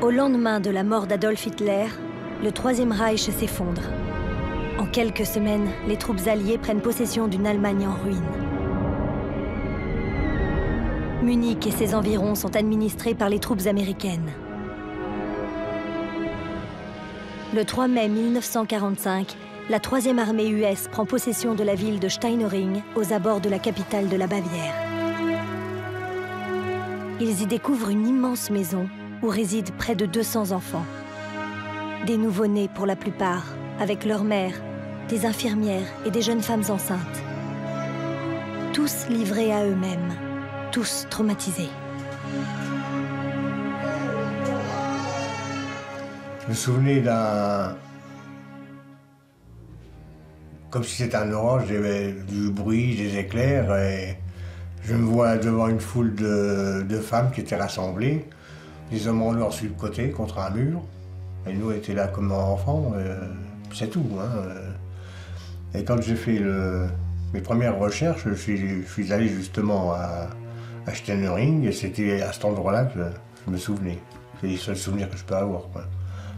Au lendemain de la mort d'Adolf Hitler, le Troisième Reich s'effondre. En quelques semaines, les troupes alliées prennent possession d'une Allemagne en ruine. Munich et ses environs sont administrés par les troupes américaines. Le 3 mai 1945, la 3e armée US prend possession de la ville de Steinering, aux abords de la capitale de la Bavière. Ils y découvrent une immense maison où résident près de 200 enfants. Des nouveau-nés pour la plupart, avec leur mère, des infirmières et des jeunes femmes enceintes. Tous livrés à eux-mêmes, tous traumatisés. Je me souvenais d'un... Comme si c'était un orage, il y avait du bruit, des éclairs, et je me vois devant une foule de femmes qui étaient rassemblées, des hommes en noir sur le côté, contre un mur, et nous, on était là comme enfants, c'est tout. Et quand j'ai fait mes premières recherches, je suis allé justement à Steinering, et c'était à cet endroit-là que je me souvenais. C'est les seuls souvenirs que je peux avoir, quoi.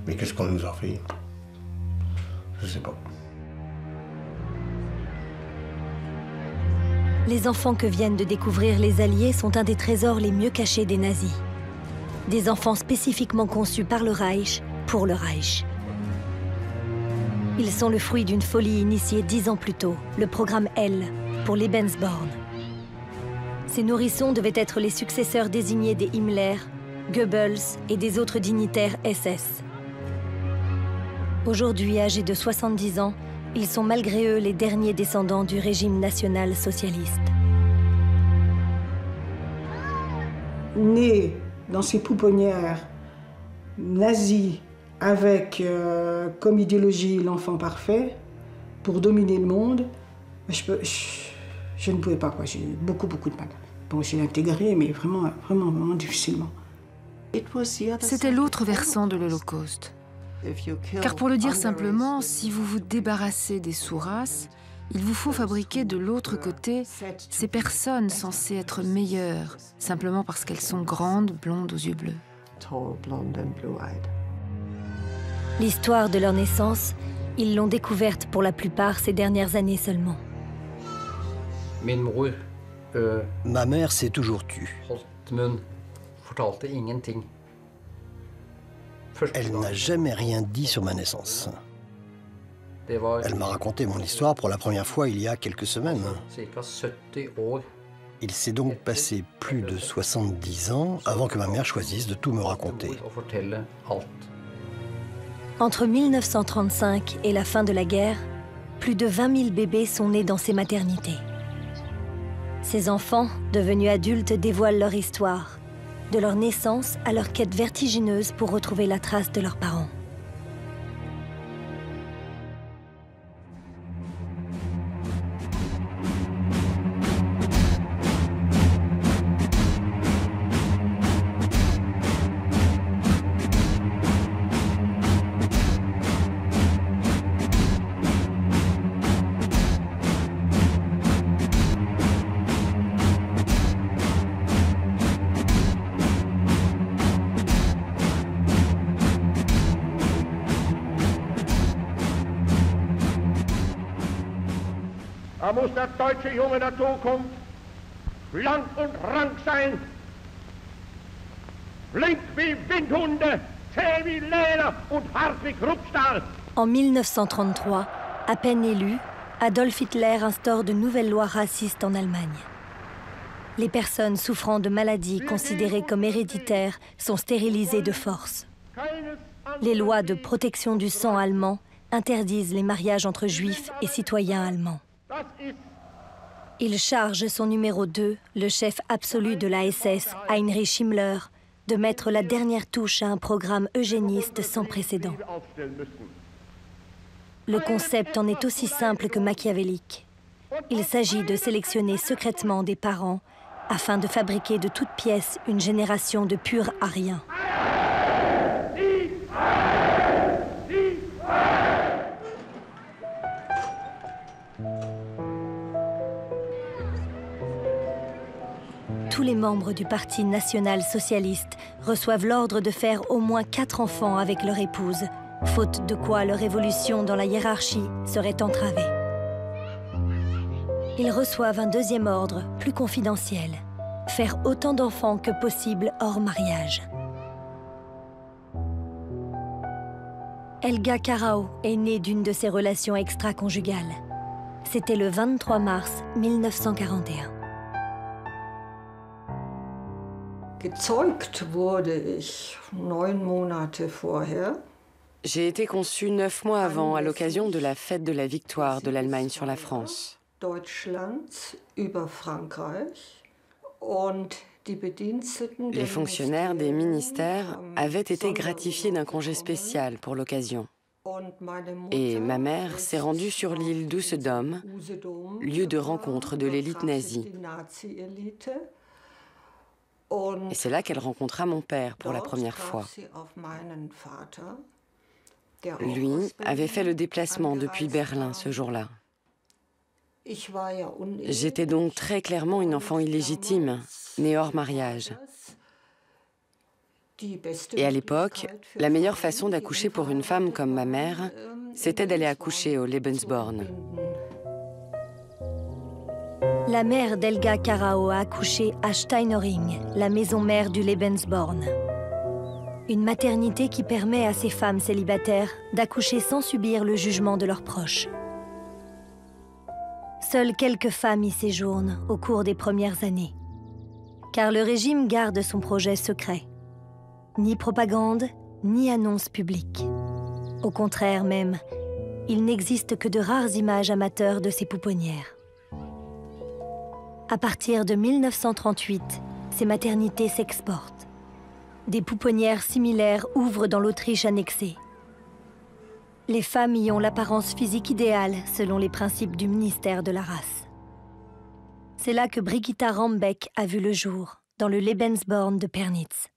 Mais qu'est-ce qu'on nous a fait? Je sais pas. Les enfants que viennent de découvrir les Alliés sont un des trésors les mieux cachés des nazis. Des enfants spécifiquement conçus par le Reich, pour le Reich. Ils sont le fruit d'une folie initiée 10 ans plus tôt, le programme L, pour Lebensborn. Ces nourrissons devaient être les successeurs désignés des Himmler, Goebbels et des autres dignitaires SS. Aujourd'hui, âgés de 70 ans, ils sont malgré eux les derniers descendants du régime national-socialiste. Nés dans ces pouponnières nazies avec comme idéologie l'enfant parfait pour dominer le monde, je ne pouvais pas, quoi. J'ai eu beaucoup de mal. Bon, j'ai intégré, mais vraiment difficilement. C'était l'autre versant de l'Holocauste. Car pour le dire simplement, si vous vous débarrassez des sous-races, il vous faut fabriquer de l'autre côté ces personnes censées être meilleures, simplement parce qu'elles sont grandes, blondes aux yeux bleus. L'histoire de leur naissance, ils l'ont découverte pour la plupart ces dernières années seulement. Ma mère s'est toujours tue. Elle n'a jamais rien dit sur ma naissance. Elle m'a raconté mon histoire pour la première fois il y a quelques semaines. Il s'est donc passé plus de 70 ans avant que ma mère choisisse de tout me raconter. Entre 1935 et la fin de la guerre, plus de 20 000 bébés sont nés dans ces maternités. Ces enfants, devenus adultes, dévoilent leur histoire, de leur naissance à leur quête vertigineuse pour retrouver la trace de leurs parents. Da muss der deutsche Junge der Zukunft blank und rank sein, flink wie Windhunde, zäh wie Leder und hart wie Kruppstahl. En 1933, à peine élu, Adolf Hitler instaure de nouvelles lois racistes en Allemagne. Les personnes souffrant de maladies considérées comme héréditaires sont stérilisées de force. Les lois de protection du sang allemand interdisent les mariages entre juifs et citoyens allemands. Il charge son numéro 2, le chef absolu de la SS, Heinrich Himmler, de mettre la dernière touche à un programme eugéniste sans précédent. Le concept en est aussi simple que machiavélique. Il s'agit de sélectionner secrètement des parents afin de fabriquer de toutes pièces une génération de purs ariens. Tous les membres du Parti national-socialiste reçoivent l'ordre de faire au moins 4 enfants avec leur épouse, faute de quoi leur évolution dans la hiérarchie serait entravée. Ils reçoivent un deuxième ordre, plus confidentiel, faire autant d'enfants que possible hors mariage. Helga Karaó est née d'une de ces relations extra-conjugales. C'était le 23 mars 1941. Gezeugt wurde ich 9 Monate vorher. J'ai été conçue 9 mois avant, à l'occasion de la fête de la victoire de l'Allemagne sur la France. Deutschlands über Frankreich und les fonctionnaires des ministères avaient été gratifiés d'un congé spécial pour l'occasion. Et ma mère s'est rendue sur l'île d'Usedom, lieu de rencontre de l'élite nazie. Et c'est là qu'elle rencontra mon père pour la première fois. Lui avait fait le déplacement depuis Berlin ce jour-là. J'étais donc très clairement une enfant illégitime, née hors mariage. Et à l'époque, la meilleure façon d'accoucher pour une femme comme ma mère, c'était d'aller accoucher au Lebensborn. La mère d'Helga Karaó a accouché à Steinering, la maison mère du Lebensborn. Une maternité qui permet à ces femmes célibataires d'accoucher sans subir le jugement de leurs proches. Seules quelques femmes y séjournent au cours des premières années, car le régime garde son projet secret. Ni propagande, ni annonce publique. Au contraire même, il n'existe que de rares images amateurs de ces pouponnières. À partir de 1938, ces maternités s'exportent. Des pouponnières similaires ouvrent dans l'Autriche annexée. Les femmes y ont l'apparence physique idéale selon les principes du ministère de la race. C'est là que Brigitta Rambeck a vu le jour, dans le Lebensborn de Pernitz.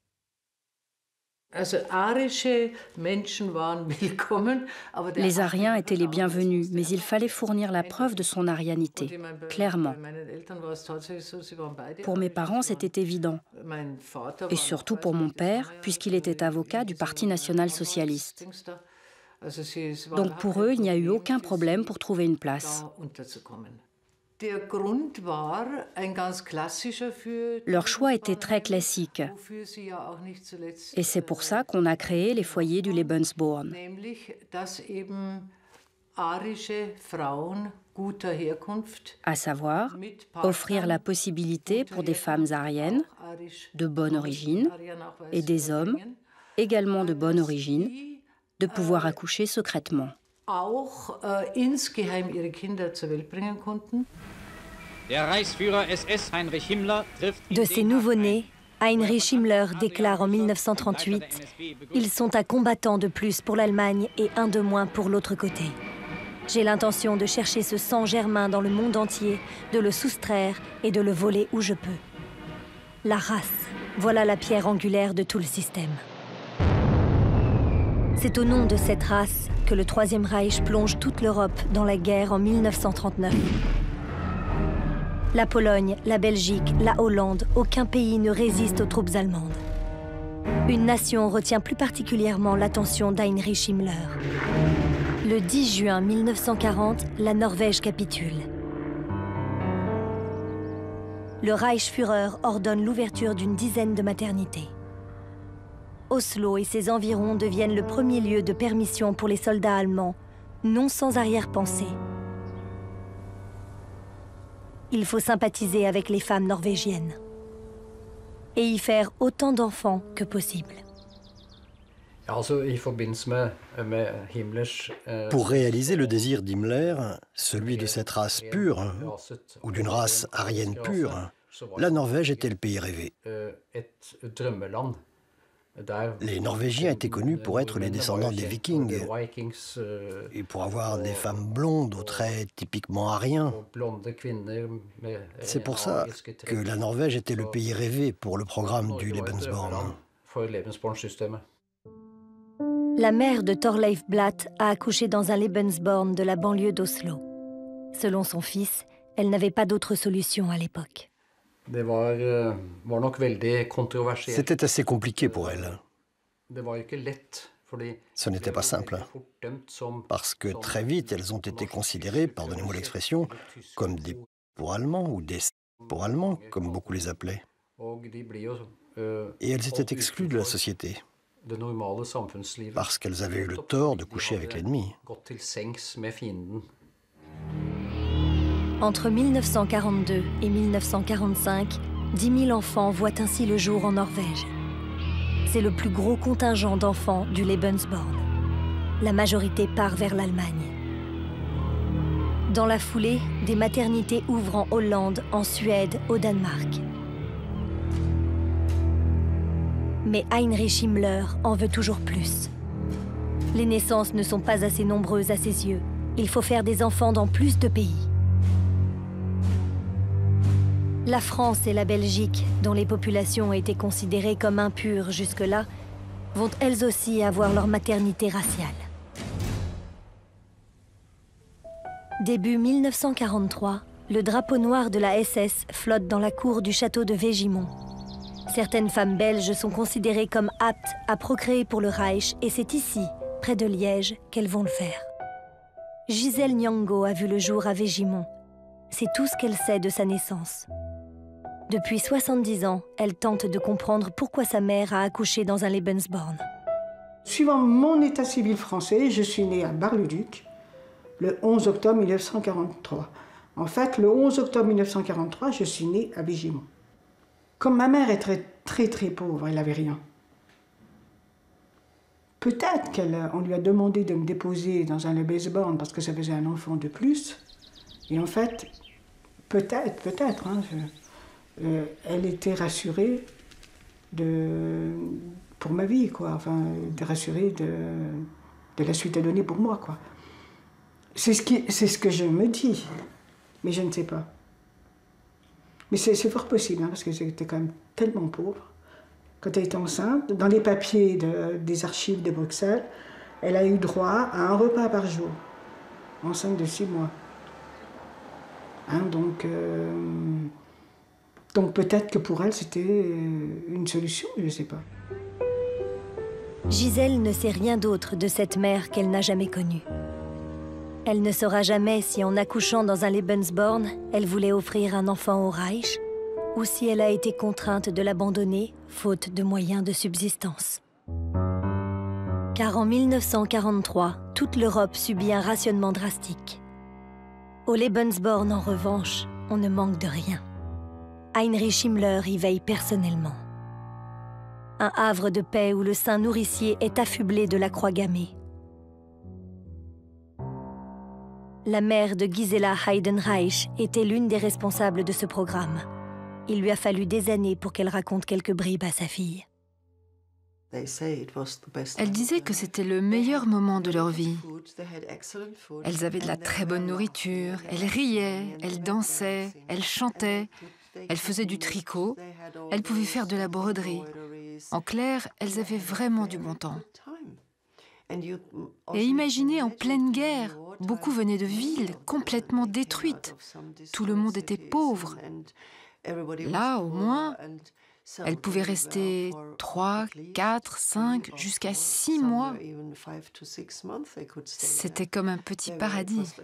Les Ariens étaient les bienvenus, mais il fallait fournir la preuve de son arianité, clairement. Pour mes parents, c'était évident. Et surtout pour mon père, puisqu'il était avocat du Parti national-socialiste. Donc pour eux, il n'y a eu aucun problème pour trouver une place. Leur choix était très classique. Et c'est pour ça qu'on a créé les foyers du Lebensborn. À savoir, offrir la possibilité pour des femmes ariennes de bonne origine et des hommes également de bonne origine de pouvoir accoucher secrètement. De ces nouveau-nés, Heinrich Himmler déclare en 1938 « Ils sont un combattant de plus pour l'Allemagne et un de moins pour l'autre côté. J'ai l'intention de chercher ce sang germain dans le monde entier, de le soustraire et de le voler où je peux. La race, voilà la pierre angulaire de tout le système. » C'est au nom de cette race que le Troisième Reich plonge toute l'Europe dans la guerre en 1939. La Pologne, la Belgique, la Hollande, aucun pays ne résiste aux troupes allemandes. Une nation retient plus particulièrement l'attention d'Heinrich Himmler. Le 10 juin 1940, la Norvège capitule. Le Reichsführer ordonne l'ouverture d'une dizaine de maternités. Oslo et ses environs deviennent le premier lieu de permission pour les soldats allemands, non sans arrière-pensée. Il faut sympathiser avec les femmes norvégiennes et y faire autant d'enfants que possible. Pour réaliser le désir d'Himmler, celui de cette race pure, ou d'une race aryenne pure, la Norvège était le pays rêvé. Les Norvégiens étaient connus pour être les descendants des Vikings et pour avoir des femmes blondes aux traits typiquement aryens. C'est pour ça que la Norvège était le pays rêvé pour le programme du Lebensborn. La mère de Thorleif Blatt a accouché dans un Lebensborn de la banlieue d'Oslo. Selon son fils, elle n'avait pas d'autre solution à l'époque. C'était assez compliqué pour elle. Ce n'était pas simple, parce que très vite, elles ont été considérées, pardonnez-moi l'expression, comme des pour Allemands ou des pour Allemands, comme beaucoup les appelaient. Et elles étaient exclues de la société, parce qu'elles avaient eu le tort de coucher avec l'ennemi. Entre 1942 et 1945, 10 000 enfants voient ainsi le jour en Norvège. C'est le plus gros contingent d'enfants du Lebensborn. La majorité part vers l'Allemagne. Dans la foulée, des maternités ouvrent en Hollande, en Suède, au Danemark. Mais Heinrich Himmler en veut toujours plus. Les naissances ne sont pas assez nombreuses à ses yeux. Il faut faire des enfants dans plus de pays. La France et la Belgique, dont les populations étaient considérées comme impures jusque-là, vont elles aussi avoir leur maternité raciale. Début 1943, le drapeau noir de la SS flotte dans la cour du château de Végimont. Certaines femmes belges sont considérées comme aptes à procréer pour le Reich et c'est ici, près de Liège, qu'elles vont le faire. Gisèle Nyongo a vu le jour à Végimont. C'est tout ce qu'elle sait de sa naissance. Depuis 70 ans, elle tente de comprendre pourquoi sa mère a accouché dans un Lebensborn. Suivant mon état civil français, je suis née à Bar-le-Duc le 11 octobre 1943. En fait, le 11 octobre 1943, je suis née à Végimont. Comme ma mère est très pauvre, elle n'avait rien. Peut-être qu'on lui a demandé de me déposer dans un Lebensborn parce que ça faisait un enfant de plus. Et en fait, peut-être, hein, elle était rassurée pour ma vie, quoi. Enfin, rassurée de la suite à donner pour moi, quoi. C'est ce que je me dis, mais je ne sais pas. Mais c'est fort possible, hein, parce que j'étais quand même tellement pauvre. Quand elle était enceinte, dans les papiers des archives de Bruxelles, elle a eu droit à un repas par jour, enceinte de 6 mois. Hein, donc peut-être que pour elle, c'était une solution, je ne sais pas. Gisèle ne sait rien d'autre de cette mère qu'elle n'a jamais connue. Elle ne saura jamais si en accouchant dans un Lebensborn, elle voulait offrir un enfant au Reich, ou si elle a été contrainte de l'abandonner, faute de moyens de subsistance. Car en 1943, toute l'Europe subit un rationnement drastique. Au Lebensborn, en revanche, on ne manque de rien. Heinrich Himmler y veille personnellement. Un havre de paix où le sein nourricier est affublé de la croix gammée. La mère de Gisela Heidenreich était l'une des responsables de ce programme. Il lui a fallu des années pour qu'elle raconte quelques bribes à sa fille. Elle disait que c'était le meilleur moment de leur vie. Elles avaient de la très bonne nourriture, elles riaient, elles dansaient, elles chantaient, elles faisaient du tricot, elles pouvaient faire de la broderie. En clair, elles avaient vraiment du bon temps. Et imaginez, en pleine guerre, beaucoup venaient de villes complètement détruites. Tout le monde était pauvre. Là, au moins, elles pouvaient rester 3, 4, 5, jusqu'à 6 mois. C'était comme un petit paradis.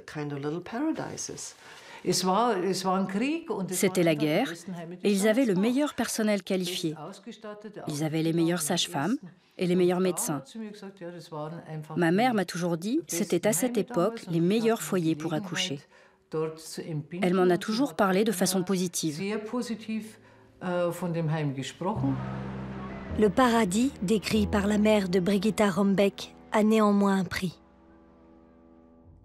C'était la guerre et ils avaient le meilleur personnel qualifié. Ils avaient les meilleures sages-femmes et les meilleurs médecins. Ma mère m'a toujours dit que c'était à cette époque les meilleurs foyers pour accoucher. Elle m'en a toujours parlé de façon positive. Le paradis, décrit par la mère de Brigitta Rombeck, a néanmoins un prix.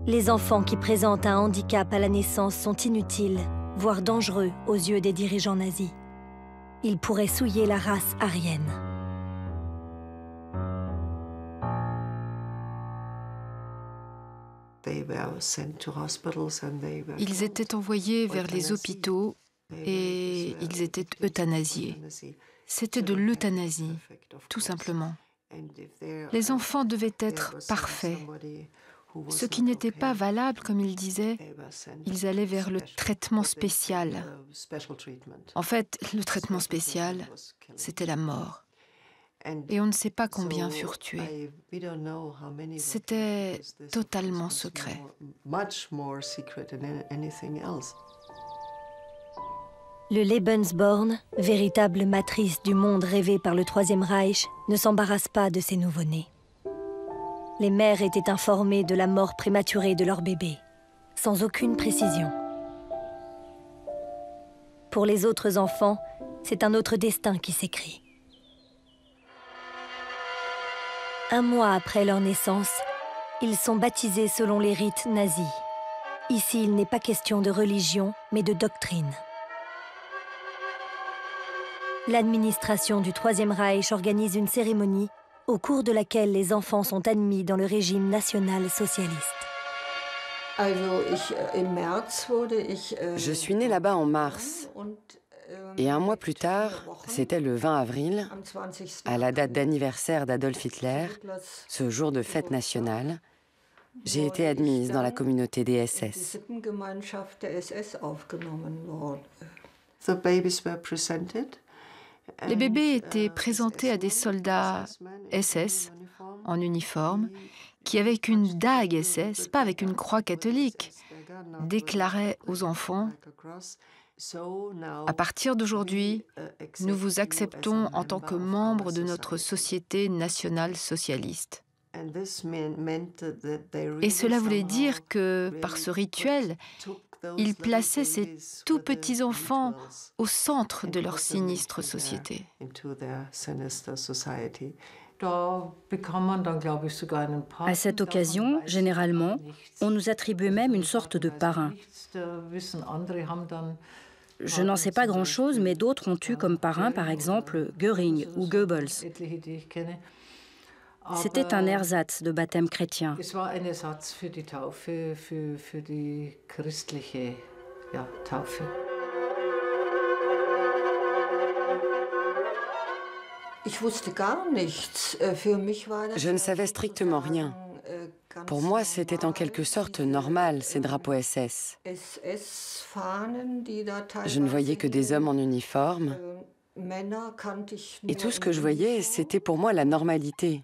Les enfants qui présentent un handicap à la naissance sont inutiles, voire dangereux aux yeux des dirigeants nazis. Ils pourraient souiller la race aryenne. Ils étaient envoyés vers les hôpitaux et ils étaient euthanasiés. C'était de l'euthanasie, tout simplement. Les enfants devaient être parfaits. Ceux qui n'étaient pas valables, comme il disait, ils allaient vers le traitement spécial. En fait, le traitement spécial, c'était la mort. Et on ne sait pas combien furent tués. C'était totalement secret. Le Lebensborn, véritable matrice du monde rêvé par le Troisième Reich, ne s'embarrasse pas de ses nouveau-nés. Les mères étaient informées de la mort prématurée de leur bébé, sans aucune précision. Pour les autres enfants, c'est un autre destin qui s'écrit. Un mois après leur naissance, ils sont baptisés selon les rites nazis. Ici, il n'est pas question de religion, mais de doctrine. L'administration du Troisième Reich organise une cérémonie au cours de laquelle les enfants sont admis dans le régime national-socialiste. Je suis née là-bas en mars. Et un mois plus tard, c'était le 20 avril, à la date d'anniversaire d'Adolf Hitler, ce jour de fête nationale, j'ai été admise dans la communauté des SS. Les bébés étaient présentés à des soldats SS en uniforme qui, avec une dague SS, pas avec une croix catholique, déclaraient aux enfants « À partir d'aujourd'hui, nous vous acceptons en tant que membres de notre société nationale socialiste. » Et cela voulait dire que, par ce rituel, ils plaçaient ces tout petits enfants au centre de leur sinistre société. À cette occasion, généralement, on nous attribuait même une sorte de parrain. Je n'en sais pas grand-chose, mais d'autres ont eu comme parrain, par exemple, Göring ou Goebbels. C'était un ersatz de baptême chrétien. Je ne savais strictement rien. Pour moi, c'était en quelque sorte normal, ces drapeaux SS. Je ne voyais que des hommes en uniforme. Et tout ce que je voyais, c'était pour moi la normalité.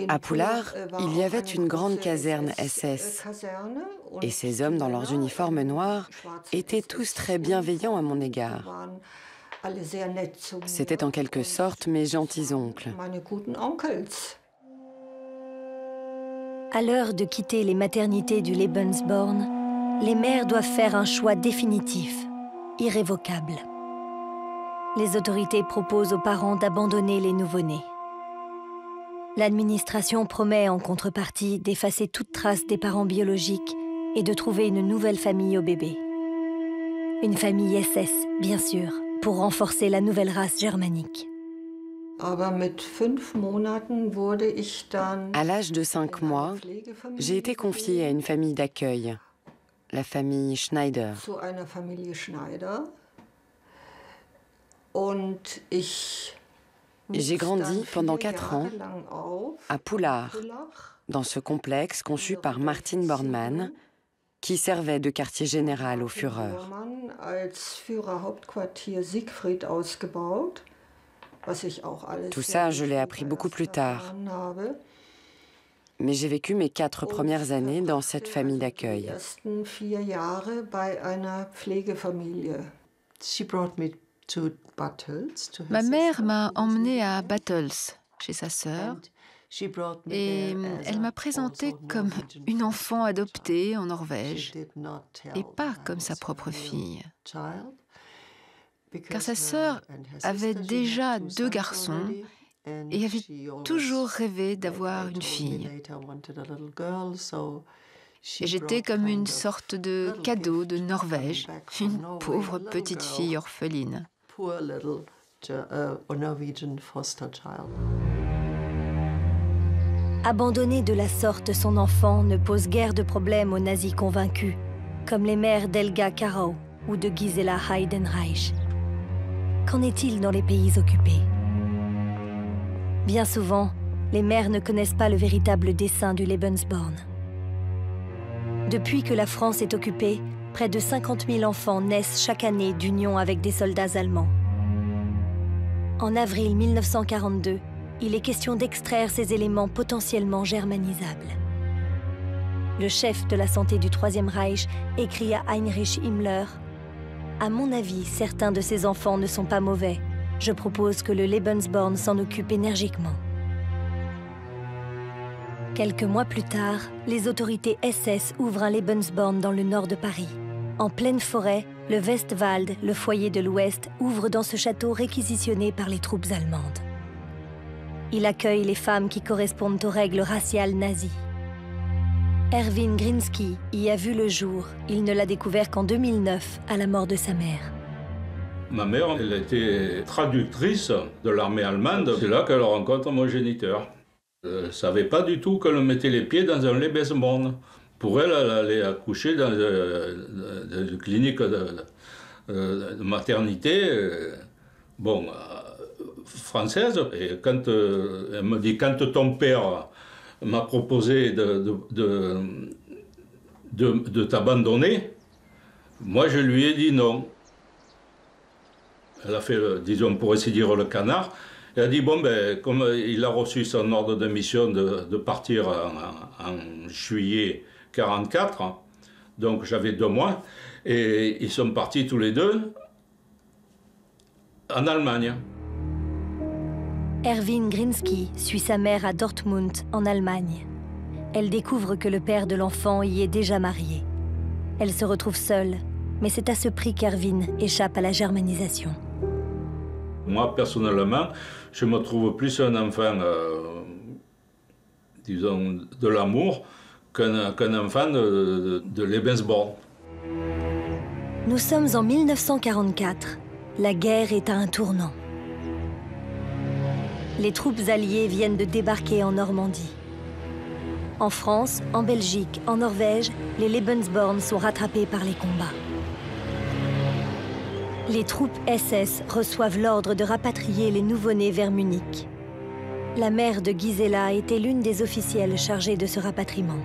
À Pullach, il y avait une grande caserne SS. Et ces hommes, dans leurs uniformes noirs, étaient tous très bienveillants à mon égard. C'était en quelque sorte mes gentils oncles. À l'heure de quitter les maternités du Lebensborn, les mères doivent faire un choix définitif, irrévocable. Les autorités proposent aux parents d'abandonner les nouveau-nés. L'administration promet en contrepartie d'effacer toute trace des parents biologiques et de trouver une nouvelle famille au bébé. Une famille SS, bien sûr, pour renforcer la nouvelle race germanique. À l'âge de 5 mois, j'ai été confiée à une famille d'accueil, la famille Schneider. J'ai grandi pendant 4 ans à Pullach, dans ce complexe conçu par Martin Bormann, qui servait de quartier général au Führer. Tout ça, je l'ai appris beaucoup plus tard. Mais j'ai vécu mes 4 premières années dans cette famille d'accueil. Ma mère m'a emmenée à Battels, chez sa sœur, et elle m'a présentée comme une enfant adoptée en Norvège, et pas comme sa propre fille. Car sa sœur avait déjà 2 garçons et avait toujours rêvé d'avoir une fille. Et j'étais comme une sorte de cadeau de Norvège, une pauvre petite fille orpheline. Abandonner de la sorte son enfant ne pose guère de problème aux nazis convaincus, comme les mères d'Helga Karau ou de Gisela Heidenreich. Qu'en est-il dans les pays occupés? Bien souvent, les mères ne connaissent pas le véritable dessein du Lebensborn. Depuis que la France est occupée, près de 50 000 enfants naissent chaque année d'union avec des soldats allemands. En avril 1942, il est question d'extraire ces éléments potentiellement germanisables. Le chef de la santé du Troisième Reich écrit à Heinrich Himmler « À mon avis, certains de ces enfants ne sont pas mauvais. Je propose que le Lebensborn s'en occupe énergiquement. » Quelques mois plus tard, les autorités SS ouvrent un Lebensborn dans le nord de Paris. En pleine forêt, le Westwald, le foyer de l'Ouest, ouvre dans ce château réquisitionné par les troupes allemandes. Il accueille les femmes qui correspondent aux règles raciales nazies. Erwin Grinsky y a vu le jour. Il ne l'a découvert qu'en 2009, à la mort de sa mère. Ma mère, elle était traductrice de l'armée allemande. C'est là qu'elle rencontre mon géniteur. Elle ne savait pas du tout qu'elle mettait les pieds dans un Lebensborn. Pour elle, elle allait accoucher dans une clinique de maternité française. Et quand elle me dit, quand ton père m'a proposé de t'abandonner, moi je lui ai dit non. Elle a fait, disons, pour ainsi dire, le canard. Elle a dit, bon, ben, comme il a reçu son ordre de mission de partir en juillet 1944, donc j'avais 2 mois, et ils sont partis tous les deux en Allemagne. Erwin Grinsky suit sa mère à Dortmund, en Allemagne. Elle découvre que le père de l'enfant y est déjà marié. Elle se retrouve seule, mais c'est à ce prix qu'Erwin échappe à la germanisation. Moi, personnellement, je me trouve plus un enfant, disons, de l'amour qu'un enfant de Lebensborn. Nous sommes en 1944. La guerre est à un tournant. Les troupes alliées viennent de débarquer en Normandie. En France, en Belgique, en Norvège, les Lebensborn sont rattrapés par les combats. Les troupes SS reçoivent l'ordre de rapatrier les nouveau-nés vers Munich. La mère de Gisela était l'une des officielles chargées de ce rapatriement.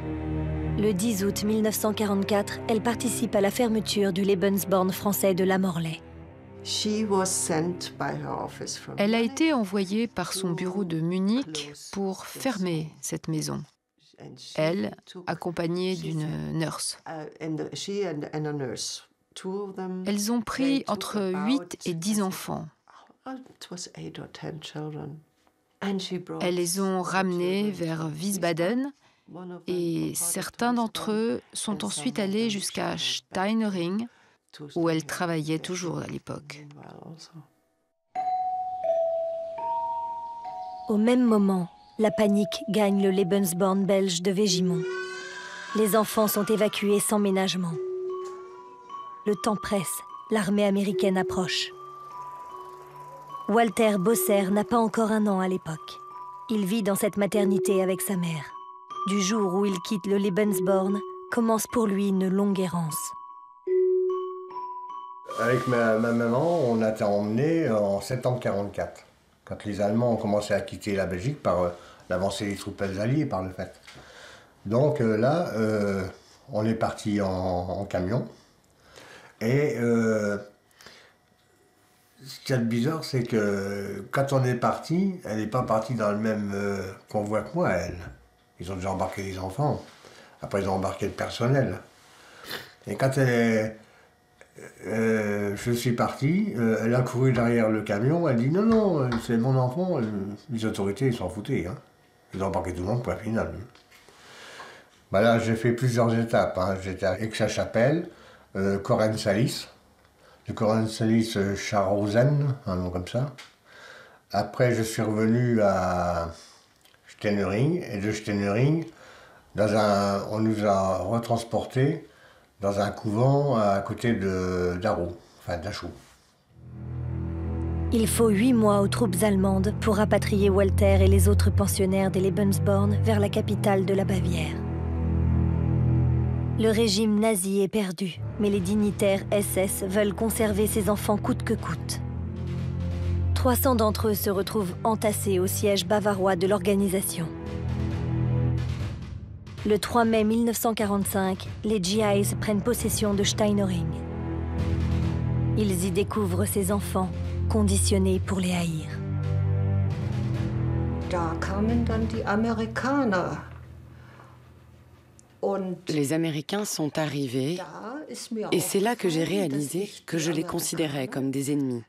Le 10 août 1944, elle participe à la fermeture du Lebensborn français de La Morlaix. Elle a été envoyée par son bureau de Munich pour fermer cette maison. Elle, accompagnée d'une nurse. Elles ont pris entre 8 et 10 enfants. Elles les ont ramenés vers Wiesbaden et certains d'entre eux sont ensuite allés jusqu'à Steinering, où elles travaillaient toujours à l'époque. Au même moment, la panique gagne le Lebensborn belge de Végimont. Les enfants sont évacués sans ménagement. Le temps presse, l'armée américaine approche. Walter Bosser n'a pas encore 1 an à l'époque. Il vit dans cette maternité avec sa mère. Du jour où il quitte le Lebensborn, commence pour lui une longue errance. Avec ma maman, on a été emmenés en septembre 1944, quand les Allemands ont commencé à quitter la Belgique par l'avancée des troupes alliées par le fait. Donc là, on est parti en camion. Et ce qu'il y a de bizarre, c'est que quand on est parti, elle n'est pas partie dans le même convoi que moi, elle. Ils ont déjà embarqué les enfants. Après, ils ont embarqué le personnel. Et quand je suis parti, elle a couru derrière le camion, elle dit non, non, c'est mon enfant. Les autorités, ils s'en foutaient. Hein. Ils ont embarqué tout le monde, point final. Ben là, j'ai fait plusieurs étapes. Hein. J'étais à Aix-la-Chapelle, Korensalis. De Korensalis, Scharhausen, un nom comme ça. Après, je suis revenu à Steinering, et de Steinering, on nous a retransportés dans un couvent à côté d'Arroux, enfin d'Achou. Il faut 8 mois aux troupes allemandes pour rapatrier Walter et les autres pensionnaires des Lebensborn vers la capitale de la Bavière. Le régime nazi est perdu, mais les dignitaires SS veulent conserver ces enfants coûte que coûte. 300 d'entre eux se retrouvent entassés au siège bavarois de l'organisation. Le 3 mai 1945, les GIs prennent possession de Steinering. Ils y découvrent ces enfants, conditionnés pour les haïr. Da kamen dann die Amerikaner. Les Américains sont arrivés et c'est là que j'ai réalisé que je les considérais comme des ennemis.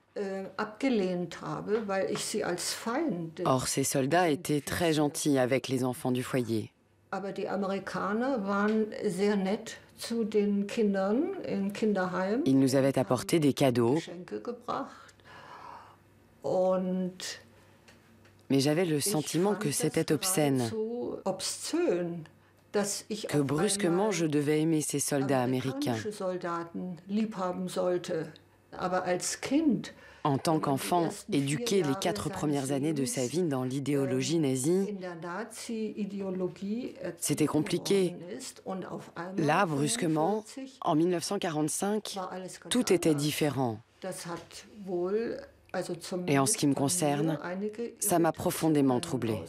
Or, ces soldats étaient très gentils avec les enfants du foyer. Ils nous avaient apporté des cadeaux. Mais j'avais le sentiment que c'était obscène. Que brusquement je devais aimer ces soldats américains. En tant qu'enfant, éduqué les 4 premières années de sa vie dans l'idéologie nazie, c'était compliqué. Là, brusquement, en 1945, tout était différent. Et en ce qui me concerne, ça m'a profondément troublée.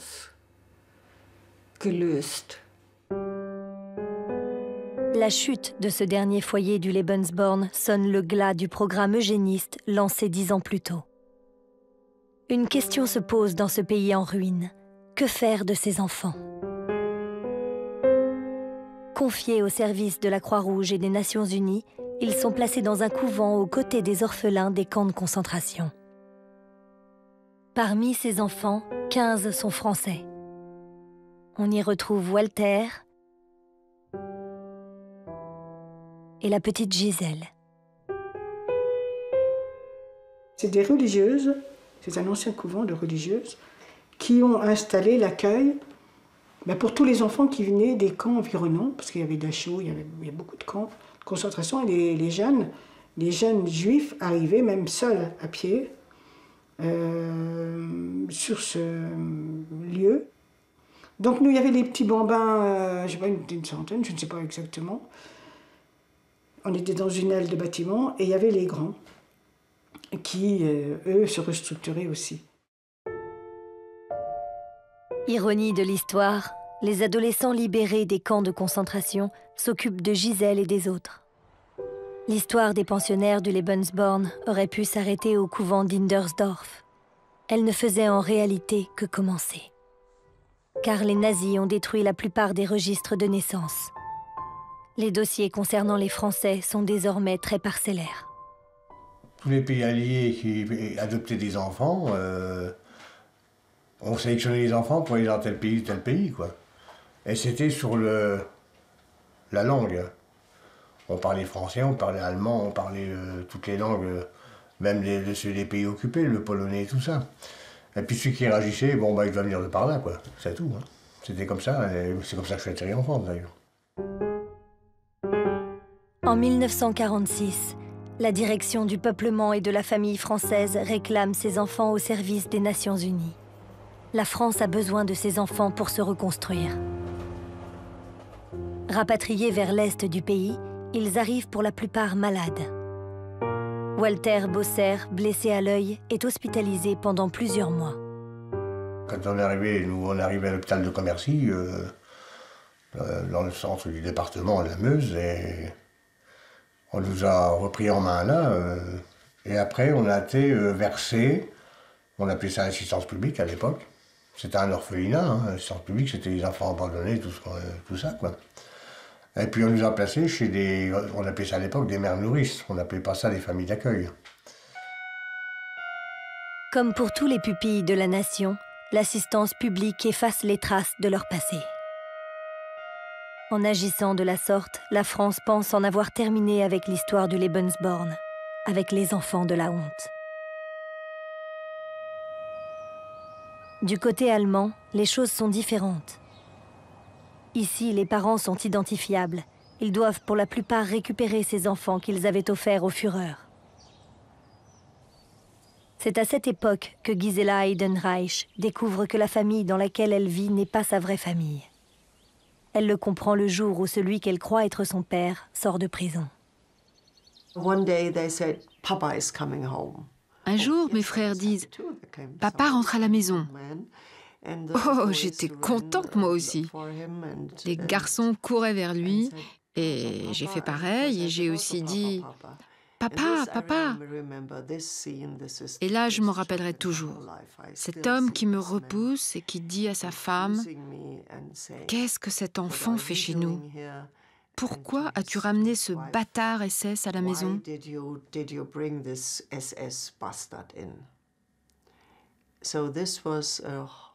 La chute de ce dernier foyer du Lebensborn sonne le glas du programme eugéniste lancé 10 ans plus tôt. Une question se pose dans ce pays en ruine. Que faire de ces enfants? Confiés au service de la Croix-Rouge et des Nations Unies, ils sont placés dans un couvent aux côtés des orphelins des camps de concentration. Parmi ces enfants, 15 sont français. On y retrouve Walter et la petite Gisèle. C'est des religieuses, c'est un ancien couvent de religieuses, qui ont installé l'accueil pour tous les enfants qui venaient des camps environnants, parce qu'il y avait Dachau, il y avait beaucoup de camps de concentration, et les jeunes juifs arrivaient même seuls à pied sur ce lieu. Donc nous, il y avait les petits bambins, je sais pas, une centaine, je ne sais pas exactement. On était dans une aile de bâtiment et il y avait les grands qui, eux, se restructuraient aussi. Ironie de l'histoire, les adolescents libérés des camps de concentration s'occupent de Gisèle et des autres. L'histoire des pensionnaires du Lebensborn aurait pu s'arrêter au couvent d'Indersdorf. Elle ne faisait en réalité que commencer. Car les nazis ont détruit la plupart des registres de naissance. Les dossiers concernant les Français sont désormais très parcellaires. Tous les pays alliés qui adoptaient des enfants ont sélectionné les enfants pour aller dans tel pays, quoi. Et c'était sur la langue. On parlait français, on parlait allemand, on parlait toutes les langues, même ceux des pays occupés, le polonais et tout ça. Et puis ceux qui réagissaient, il doit venir de par là, quoi. C'est tout. Hein. C'était comme ça, et c'est comme ça que je suis atterri en France, d'ailleurs. En 1946, la direction du peuplement et de la famille française réclame ses enfants au service des Nations Unies. La France a besoin de ses enfants pour se reconstruire. Rapatriés vers l'est du pays, ils arrivent pour la plupart malades. Walter Bosser, blessé à l'œil, est hospitalisé pendant plusieurs mois. Quand on est arrivé, on est arrivé à l'hôpital de Commercy, dans le centre du département de la Meuse, et on nous a repris en main là, et après on a été versé, on appelait ça l'assistance publique à l'époque. C'était un orphelinat, hein. L'assistance publique, c'était les enfants abandonnés, tout ça, quoi. Et puis on nous a placés chez on appelait ça à l'époque des mères nourrices, on n'appelait pas ça des familles d'accueil. Comme pour tous les pupilles de la nation, l'assistance publique efface les traces de leur passé. En agissant de la sorte, la France pense en avoir terminé avec l'histoire du Lebensborn, avec les enfants de la honte. Du côté allemand, les choses sont différentes. Ici, les parents sont identifiables. Ils doivent pour la plupart récupérer ces enfants qu'ils avaient offerts au Führer. C'est à cette époque que Gisela Heidenreich découvre que la famille dans laquelle elle vit n'est pas sa vraie famille. Elle le comprend le jour où celui qu'elle croit être son père sort de prison. One day they said, Papa is coming home. Un jour, mes frères disent « Papa rentre à la maison ». Oh, j'étais contente moi aussi. Les garçons couraient vers lui et j'ai fait pareil et j'ai aussi dit « Papa, papa ». Et là, je m'en rappellerai toujours. Cet homme qui me repousse et qui dit à sa femme « Qu'est-ce que cet enfant fait chez nous ? Pourquoi as-tu ramené ce bâtard SS à la maison ?»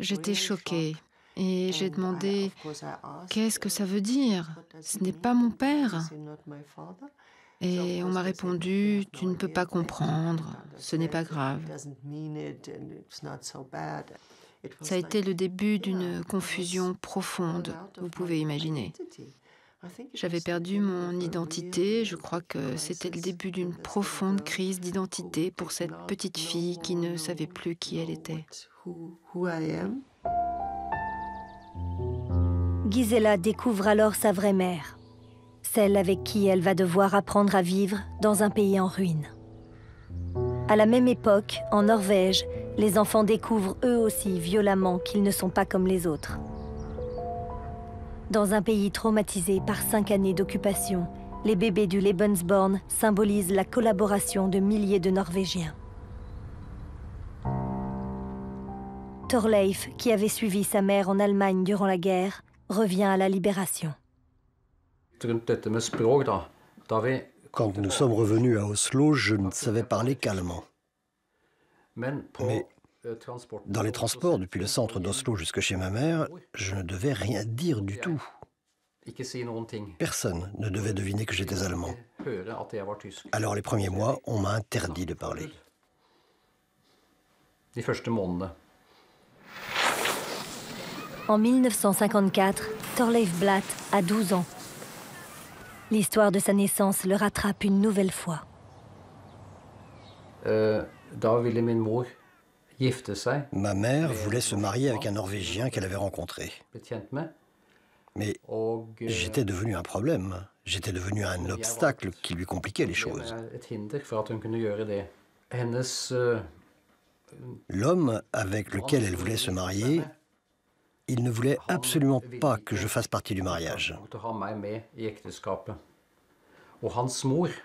J'étais choquée et j'ai demandé « Qu'est-ce que ça veut dire ? Ce n'est pas mon père ?» Et on m'a répondu « Tu ne peux pas comprendre, ce n'est pas grave. » Ça a été le début d'une confusion profonde, vous pouvez imaginer. J'avais perdu mon identité, je crois que c'était le début d'une profonde crise d'identité pour cette petite fille qui ne savait plus qui elle était. Gisela découvre alors sa vraie mère, celle avec qui elle va devoir apprendre à vivre dans un pays en ruine. À la même époque, en Norvège, les enfants découvrent eux aussi violemment qu'ils ne sont pas comme les autres. Dans un pays traumatisé par 5 années d'occupation, les bébés du Lebensborn symbolisent la collaboration de milliers de Norvégiens. Thorleif, qui avait suivi sa mère en Allemagne durant la guerre, revient à la libération. Quand nous sommes revenus à Oslo, je ne savais parler qu'allemand. Mais dans les transports depuis le centre d'Oslo jusque chez ma mère, je ne devais rien dire du tout. Personne ne devait deviner que j'étais allemand. Alors les premiers mois, on m'a interdit de parler. En 1954, Thorleif Blatt a 12 ans. L'histoire de sa naissance le rattrape une nouvelle fois. Ma mère voulait se marier avec un Norvégien qu'elle avait rencontré. Mais j'étais devenu un problème. J'étais devenu un obstacle qui lui compliquait les choses. L'homme avec lequel elle voulait se marier, il ne voulait absolument pas que je fasse partie du mariage.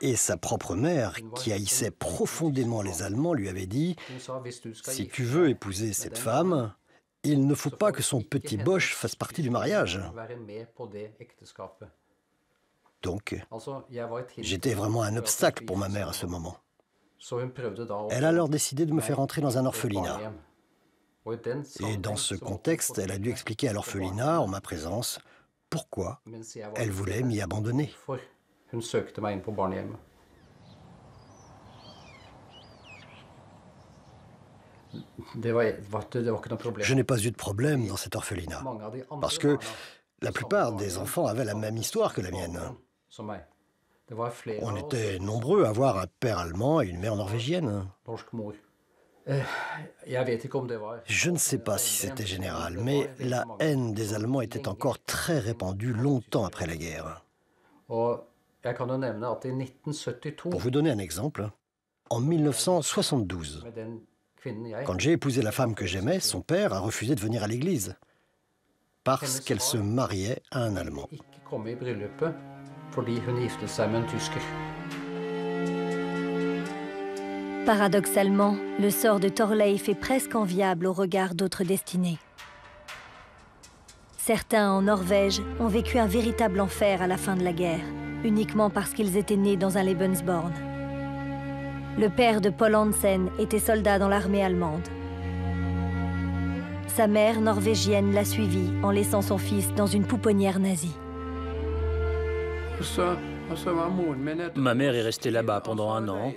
Et sa propre mère, qui haïssait profondément les Allemands, lui avait dit « Si tu veux épouser cette femme, il ne faut pas que son petit Bosch fasse partie du mariage. » Donc, j'étais vraiment un obstacle pour ma mère à ce moment. Elle a alors décidé de me faire entrer dans un orphelinat. Et dans ce contexte, elle a dû expliquer à l'orphelinat, en ma présence, pourquoi elle voulait m'y abandonner. Je n'ai pas eu de problème dans cet orphelinat, parce que la plupart des enfants avaient la même histoire que la mienne. On était nombreux à avoir un père allemand et une mère norvégienne. Je ne sais pas si c'était général, mais la haine des Allemands était encore très répandue longtemps après la guerre. Pour vous donner un exemple, en 1972, quand j'ai épousé la femme que j'aimais, son père a refusé de venir à l'église parce qu'elle se mariait à un Allemand. Paradoxalement, le sort de Thorleif est presque enviable au regard d'autres destinées. Certains en Norvège ont vécu un véritable enfer à la fin de la guerre, uniquement parce qu'ils étaient nés dans un Lebensborn. Le père de Paul Hansen était soldat dans l'armée allemande. Sa mère norvégienne l'a suivi en laissant son fils dans une pouponnière nazie. Ma mère est restée là-bas pendant 1 an,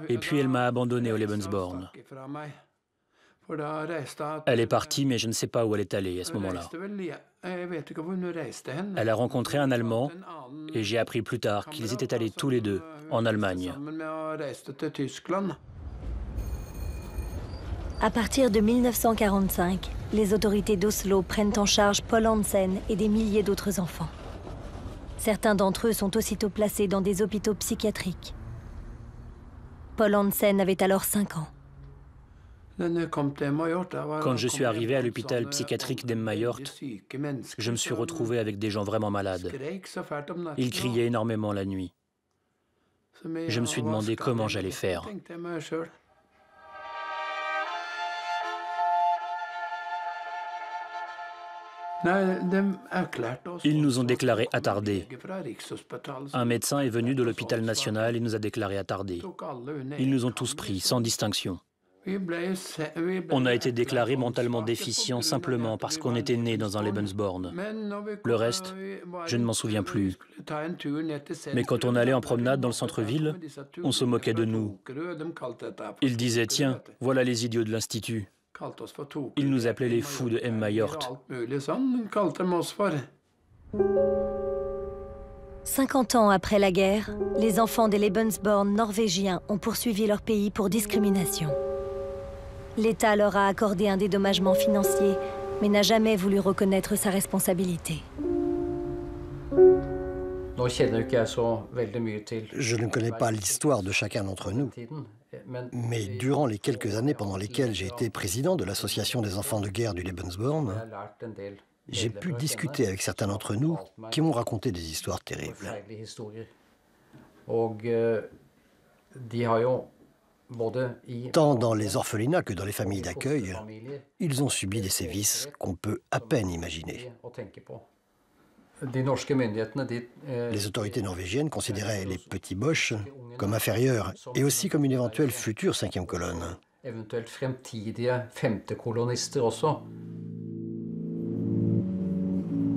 et puis elle m'a abandonné au Lebensborn. Elle est partie, mais je ne sais pas où elle est allée à ce moment-là. Elle a rencontré un Allemand, et j'ai appris plus tard qu'ils étaient allés tous les deux en Allemagne. À partir de 1945, les autorités d'Oslo prennent en charge Paul Hansen et des milliers d'autres enfants. Certains d'entre eux sont aussitôt placés dans des hôpitaux psychiatriques. Paul Hansen avait alors 5 ans. Quand je suis arrivé à l'hôpital psychiatrique d'Emmaüort, je me suis retrouvé avec des gens vraiment malades. Ils criaient énormément la nuit. Je me suis demandé comment j'allais faire. Ils nous ont déclarés attardés. Un médecin est venu de l'hôpital national et nous a déclarés attardés. Ils nous ont tous pris, sans distinction. On a été déclarés mentalement déficients simplement parce qu'on était nés dans un Lebensborn. Le reste, je ne m'en souviens plus. Mais quand on allait en promenade dans le centre-ville, on se moquait de nous. Ils disaient « Tiens, voilà les idiots de l'Institut ». Ils nous appelaient les fous de Emmaüort. 50 ans après la guerre, les enfants des Lebensborn norvégiens ont poursuivi leur pays pour discrimination. L'État leur a accordé un dédommagement financier, mais n'a jamais voulu reconnaître sa responsabilité. Je ne connais pas l'histoire de chacun d'entre nous, mais durant les quelques années pendant lesquelles j'ai été président de l'Association des enfants de guerre du Lebensborn, j'ai pu discuter avec certains d'entre nous qui m'ont raconté des histoires terribles. Tant dans les orphelinats que dans les familles d'accueil, ils ont subi des sévices qu'on peut à peine imaginer. Les autorités norvégiennes considéraient les petits Boches comme inférieurs et aussi comme une éventuelle future 5e colonne.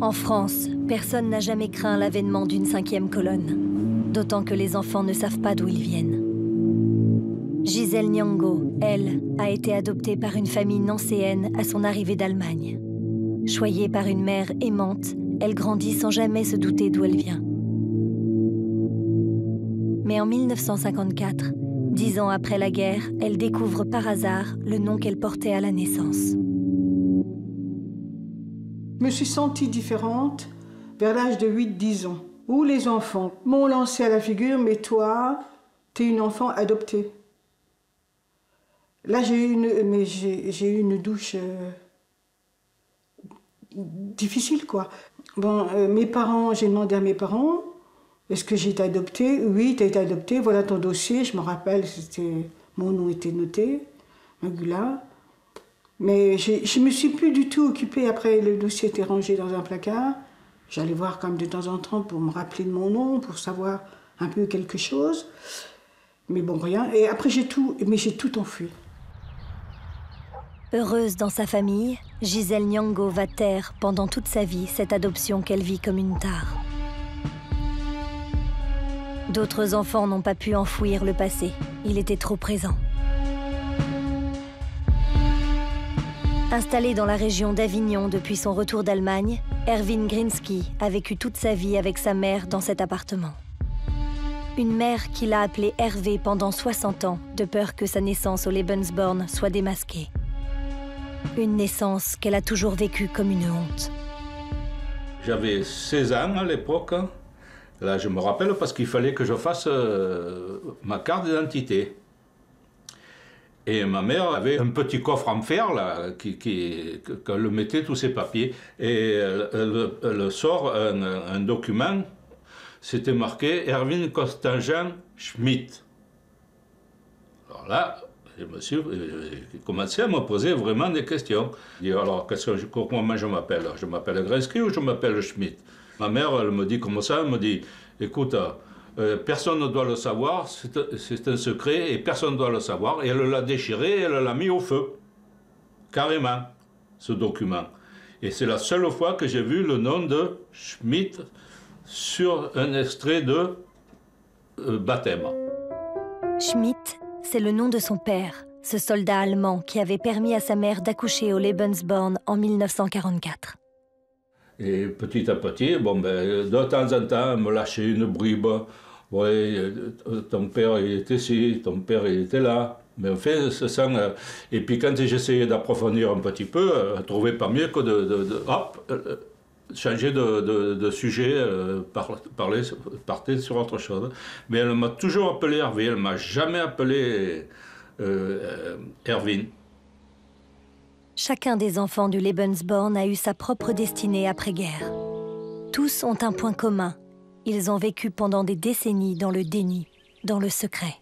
En France, personne n'a jamais craint l'avènement d'une 5e colonne, d'autant que les enfants ne savent pas d'où ils viennent. Gisèle Nyongo, elle, a été adoptée par une famille nancéenne à son arrivée d'Allemagne. Choyée par une mère aimante, elle grandit sans jamais se douter d'où elle vient. Mais en 1954, 10 ans après la guerre, elle découvre par hasard le nom qu'elle portait à la naissance. Je me suis sentie différente vers l'âge de 8-10 ans, où les enfants m'ont lancé à la figure « Mais toi, t'es une enfant adoptée ». Là, j'ai eu une douche difficile, quoi. Bon, mes parents, j'ai demandé à mes parents, est-ce que j'ai été adoptée? Oui, tu as été adoptée, voilà ton dossier. Je me rappelle, mon nom était noté, Magula. Mais je ne me suis plus du tout occupée. Après, le dossier était rangé dans un placard. J'allais voir comme de temps en temps pour me rappeler de mon nom, pour savoir un peu quelque chose. Mais bon, rien. Et après, j'ai tout enfui. Heureuse dans sa famille, Gisèle Nyongo va taire pendant toute sa vie cette adoption qu'elle vit comme une tare. D'autres enfants n'ont pas pu enfouir le passé. Il était trop présent. Installé dans la région d'Avignon depuis son retour d'Allemagne, Erwin Grinsky a vécu toute sa vie avec sa mère dans cet appartement. Une mère qu'il a appelée Hervé pendant 60 ans, de peur que sa naissance au Lebensborn soit démasquée. Une naissance qu'elle a toujours vécue comme une honte. J'avais 16 ans à l'époque. Là, je me rappelle parce qu'il fallait que je fasse ma carte d'identité. Et ma mère avait un petit coffre en fer, là, qu'elle mettait tous ses papiers. Et elle sort un document, c'était marqué Erwin Constantin Schmidt. Alors là, j'ai commencé à me poser vraiment des questions. Je dis, alors, comment je m'appelle? Je m'appelle Grinsky ou je m'appelle Schmidt? Ma mère, elle me dit comme ça, elle me dit, écoute, personne ne doit le savoir, c'est un secret et personne ne doit le savoir. Et elle l'a déchiré et elle l'a mis au feu, carrément, ce document. Et c'est la seule fois que j'ai vu le nom de Schmidt sur un extrait de baptême. Schmidt, c'est le nom de son père, ce soldat allemand qui avait permis à sa mère d'accoucher au Lebensborn en 1944. Et petit à petit, de temps en temps, elle me lâchait une bribe. Ouais, ton père il était ici, ton père il était là. Mais en fait, ça sent. Et puis quand j'essayais d'approfondir un petit peu, je ne trouvais pas mieux que hop, changer de sujet, partir sur autre chose. Mais elle m'a toujours appelé Hervé, elle ne m'a jamais appelé Erwin. Chacun des enfants du Lebensborn a eu sa propre destinée après-guerre. Tous ont un point commun. Ils ont vécu pendant des décennies dans le déni, dans le secret.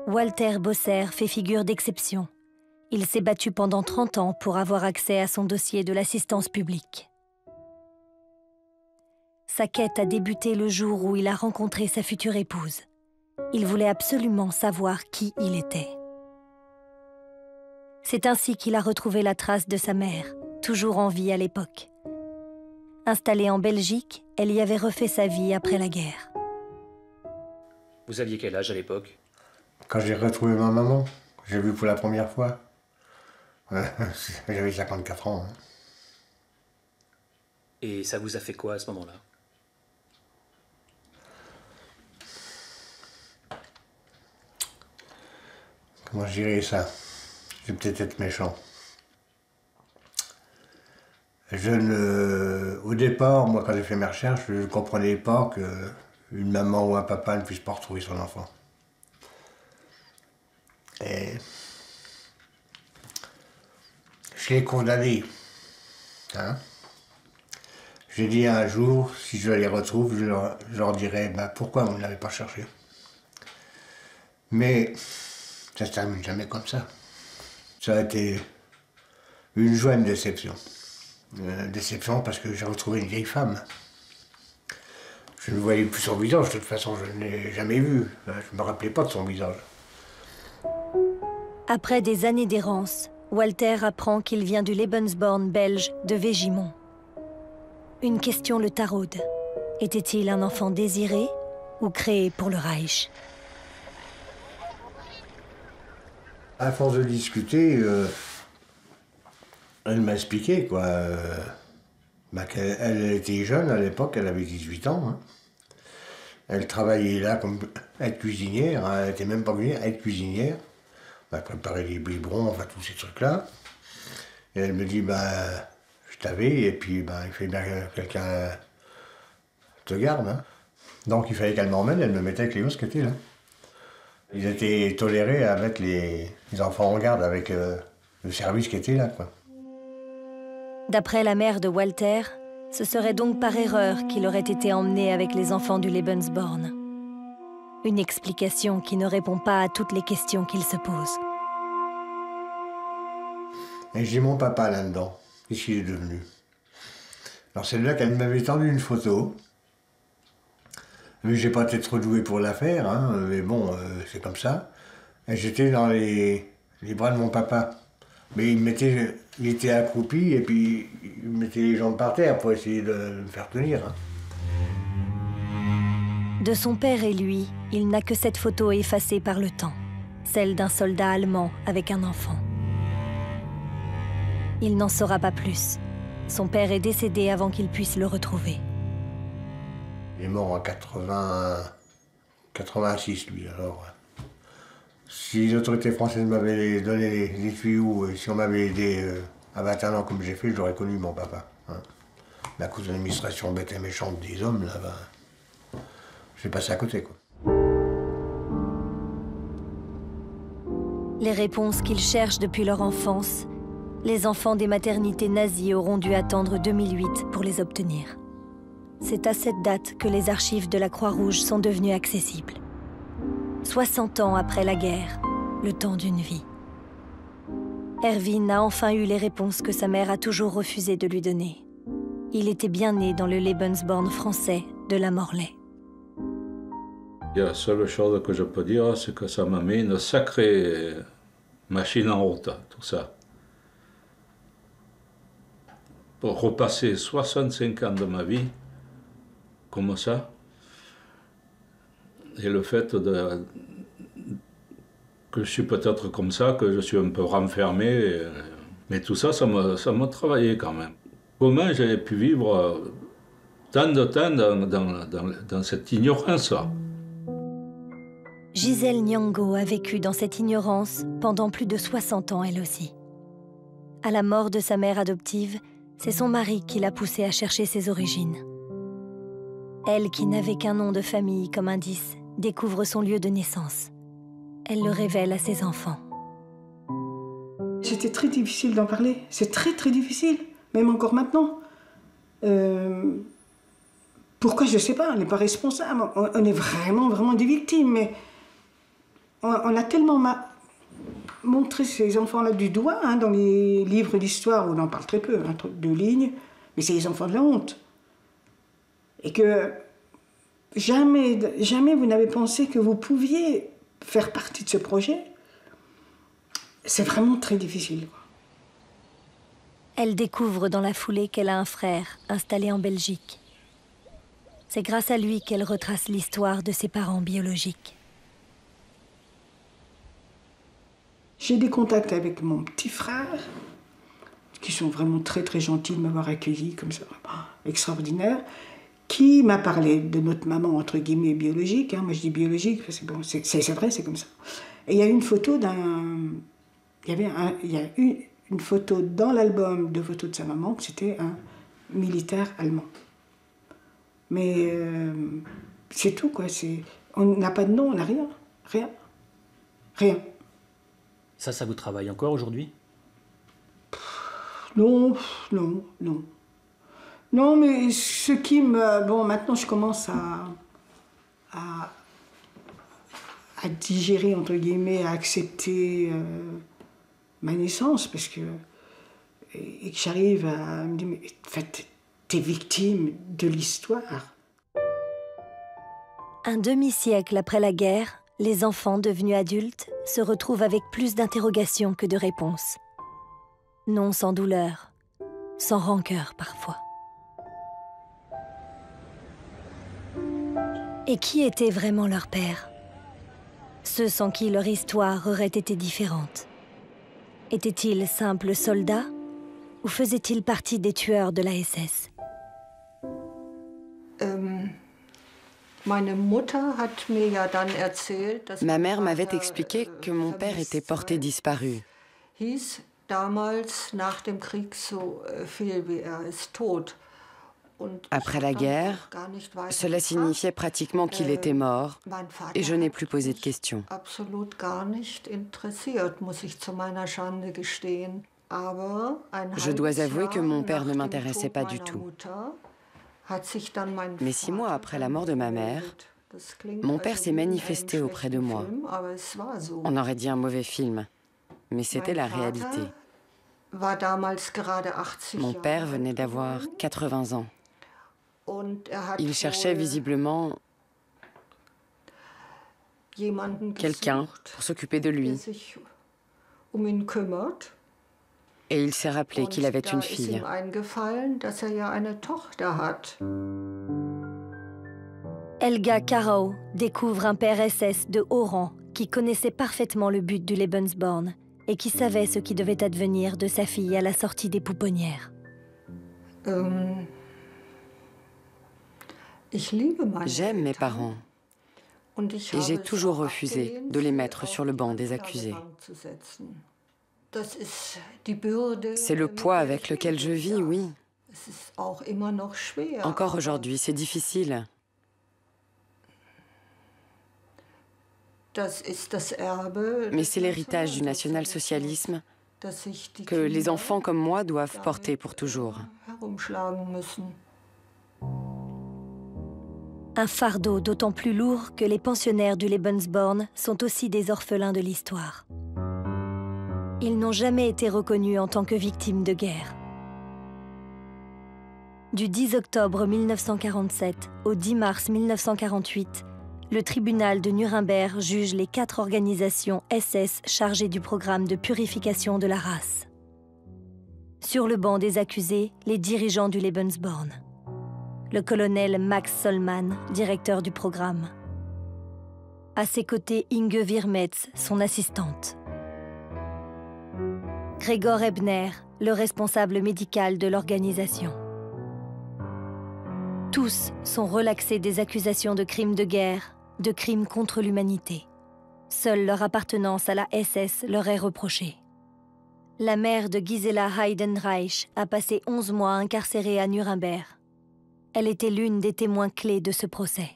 Walter Bosser fait figure d'exception. Il s'est battu pendant 30 ans pour avoir accès à son dossier de l'assistance publique. Sa quête a débuté le jour où il a rencontré sa future épouse. Il voulait absolument savoir qui il était. C'est ainsi qu'il a retrouvé la trace de sa mère, toujours en vie à l'époque. Installée en Belgique, elle y avait refait sa vie après la guerre. Vous aviez quel âge à l'époque? Quand j'ai retrouvé ma maman, j'ai vu pour la première fois. J'avais 54 ans. Hein. Et ça vous a fait quoi à ce moment-là? Comment je dirais ça? Je vais peut-être être méchant. Au départ, moi quand j'ai fait mes recherches, je ne comprenais pas qu'une maman ou un papa ne puisse pas retrouver son enfant. Et je l'ai condamné. Hein? J'ai dit un jour, si je les retrouve, je leur dirai pourquoi vous ne l'avez pas cherché. Mais ça ne se termine jamais comme ça. Ça a été une joie, une déception. Déception parce que j'ai retrouvé une vieille femme. Je ne voyais plus son visage, de toute façon, je ne l'ai jamais vu. Je ne me rappelais pas de son visage. Après des années d'errance, Walter apprend qu'il vient du Lebensborn belge de Végimont. Une question le taraude. Était-il un enfant désiré ou créé pour le Reich? À force de discuter, elle m'a expliqué, quoi. Elle était jeune à l'époque, elle avait 18 ans. Hein. Elle travaillait là comme être cuisinière, hein. Elle n'était même pas venue être cuisinière. Elle préparait les biberons, enfin tous ces trucs-là. Et elle me dit, je t'avais, et puis il fallait bien que quelqu'un te garde. Hein. Donc il fallait qu'elle m'emmène, elle me mettait avec les gosses qui étaient là. Ils étaient tolérés à mettre les enfants en garde avec le service qui était là, quoi. D'après la mère de Walter, ce serait donc par erreur qu'il aurait été emmené avec les enfants du Lebensborn. Une explication qui ne répond pas à toutes les questions qu'il se pose. Et j'ai mon papa là-dedans. Qu'est-ce qu'il est devenu? Alors c'est là qu'elle m'avait tendu une photo. Mais j'ai pas été trop doué pour la faire, hein, mais bon, c'est comme ça. Et j'étais dans les bras de mon papa. Mais il était accroupi et puis il mettait les jambes par terre pour essayer de me faire tenir. Hein. De son père et lui, il n'a que cette photo effacée par le temps, celle d'un soldat allemand avec un enfant. Il n'en saura pas plus. Son père est décédé avant qu'il puisse le retrouver. Il est mort en 86, lui, alors. Si les autorités françaises m'avaient donné les tuyaux, et si on m'avait aidé à 21 ans comme j'ai fait, j'aurais connu mon papa. Hein. Mais à cause de l'administration bête et méchante des hommes, là, j'ai passé à côté, quoi. Les réponses qu'ils cherchent depuis leur enfance, les enfants des maternités nazies auront dû attendre 2008 pour les obtenir. C'est à cette date que les archives de la Croix-Rouge sont devenues accessibles. 60 ans après la guerre, le temps d'une vie. Erwin a enfin eu les réponses que sa mère a toujours refusé de lui donner. Il était bien né dans le Lebensborn français de la Morlaix. La seule chose que je peux dire, c'est que ça m'a mis une sacrée machine en route, tout ça. Pour repasser 65 ans de ma vie, comme ça, et le fait que je suis peut-être comme ça, que je suis un peu renfermé, mais tout ça, ça m'a travaillé quand même. Comment j'avais pu vivre tant de temps dans cette ignorance? Gisèle Nyongo a vécu dans cette ignorance pendant plus de 60 ans elle aussi. À la mort de sa mère adoptive, C'est son mari qui l'a poussée à chercher ses origines. Elle, qui n'avait qu'un nom de famille comme indice, découvre son lieu de naissance. Elle le révèle à ses enfants. C'était très difficile d'en parler. C'est très, très difficile, même encore maintenant. Pourquoi, je ne sais pas, on n'est pas responsable. On est vraiment, vraiment des victimes. Mais on a tellement montré ces enfants-là du doigt, hein, dans les livres d'histoire, où on en parle très peu, hein, 2 lignes, mais c'est les enfants de la honte. Et que jamais, jamais vous n'avez pensé que vous pouviez faire partie de ce projet. C'est vraiment très difficile. Elle découvre dans la foulée qu'elle a un frère installé en Belgique. C'est grâce à lui qu'elle retrace l'histoire de ses parents biologiques. J'ai des contacts avec mon petit frère, qui sont vraiment très très gentils de m'avoir accueilli comme ça, vraiment extraordinaire, qui m'a parlé de notre maman entre guillemets biologique. Hein, moi je dis biologique, c'est bon, c'est vrai, c'est comme ça. Et il y a une photo il y a une photo dans l'album de photos de sa maman, que c'était un militaire allemand. Mais c'est tout, quoi. On n'a pas de nom, on n'a rien. Rien. Rien. Ça vous travaille encore aujourd'hui? Non. Non, mais ce qui me... Bon, maintenant, je commence à digérer, entre guillemets, à accepter ma naissance, parce que... Et que j'arrive à me dire, mais en fait, t'es victime de l'histoire. Un demi-siècle après la guerre, les enfants devenus adultes se retrouvent avec plus d'interrogations que de réponses. Non sans douleur, sans rancœur parfois. Et qui était vraiment leur père? Ceux sans qui leur histoire aurait été différente. Étaient-ils simples soldats ou faisaient-ils partie des tueurs de la SS? Ma mère m'avait expliqué que mon père était porté disparu. Après la guerre, cela signifiait pratiquement qu'il était mort et je n'ai plus posé de questions. Je dois avouer que mon père ne m'intéressait pas du tout. Mais 6 mois après la mort de ma mère, mon père s'est manifesté auprès de moi. On aurait dit un mauvais film, mais c'était la réalité. Mon père venait d'avoir 80 ans. Il cherchait visiblement quelqu'un pour s'occuper de lui. Et il s'est rappelé qu'il avait une fille. Helga Karau découvre un père SS de haut rang qui connaissait parfaitement le but du Lebensborn et qui savait ce qui devait advenir de sa fille à la sortie des pouponnières. J'aime mes parents et j'ai toujours refusé de les mettre sur le banc des accusés. C'est le poids avec lequel je vis, oui. Encore aujourd'hui, c'est difficile. Mais c'est l'héritage du national-socialisme que les enfants comme moi doivent porter pour toujours. Un fardeau d'autant plus lourd que les pensionnaires du Lebensborn sont aussi des orphelins de l'histoire. Ils n'ont jamais été reconnus en tant que victimes de guerre. Du 10 octobre 1947 au 10 mars 1948, le tribunal de Nuremberg juge les 4 organisations SS chargées du programme de purification de la race. Sur le banc des accusés, les dirigeants du Lebensborn. Le colonel Max Sollmann, directeur du programme. À ses côtés, Inge Wirmetz, son assistante. Gregor Ebner, le responsable médical de l'organisation. Tous sont relaxés des accusations de crimes de guerre, de crimes contre l'humanité. Seule leur appartenance à la SS leur est reprochée. La mère de Gisela Heidenreich a passé 11 mois incarcérée à Nuremberg. Elle était l'une des témoins clés de ce procès.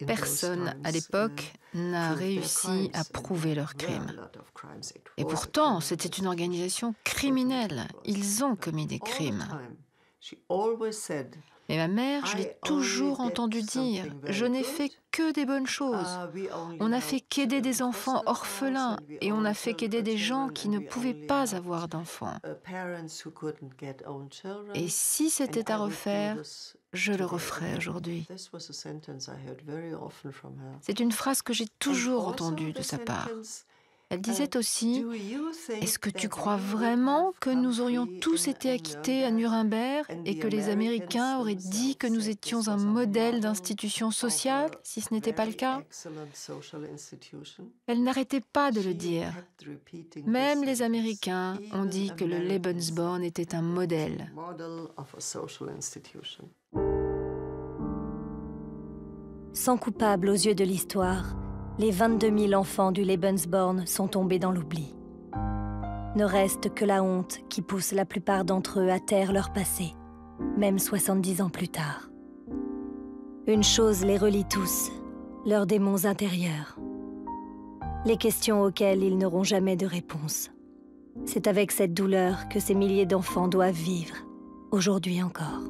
Personne à l'époque n'a réussi à prouver leurs crimes. Et pourtant, c'était une organisation criminelle. Ils ont commis des crimes. Mais ma mère, je l'ai toujours entendu dire, je n'ai fait que des bonnes choses. On n'a fait qu'aider des enfants orphelins et on n'a fait qu'aider des gens qui ne pouvaient pas avoir d'enfants. Et si c'était à refaire, je le referais aujourd'hui. C'est une phrase que j'ai toujours entendue de sa part. Elle disait aussi, « Est-ce que tu crois vraiment que nous aurions tous été acquittés à Nuremberg et que les Américains auraient dit que nous étions un modèle d'institution sociale si ce n'était pas le cas ?» Elle n'arrêtait pas de le dire. Même les Américains ont dit que le Lebensborn était un modèle. Sans coupable aux yeux de l'histoire, les 22 000 enfants du Lebensborn sont tombés dans l'oubli. Ne reste que la honte qui pousse la plupart d'entre eux à taire leur passé, même 70 ans plus tard. Une chose les relie tous, leurs démons intérieurs. Les questions auxquelles ils n'auront jamais de réponse. C'est avec cette douleur que ces milliers d'enfants doivent vivre, aujourd'hui encore.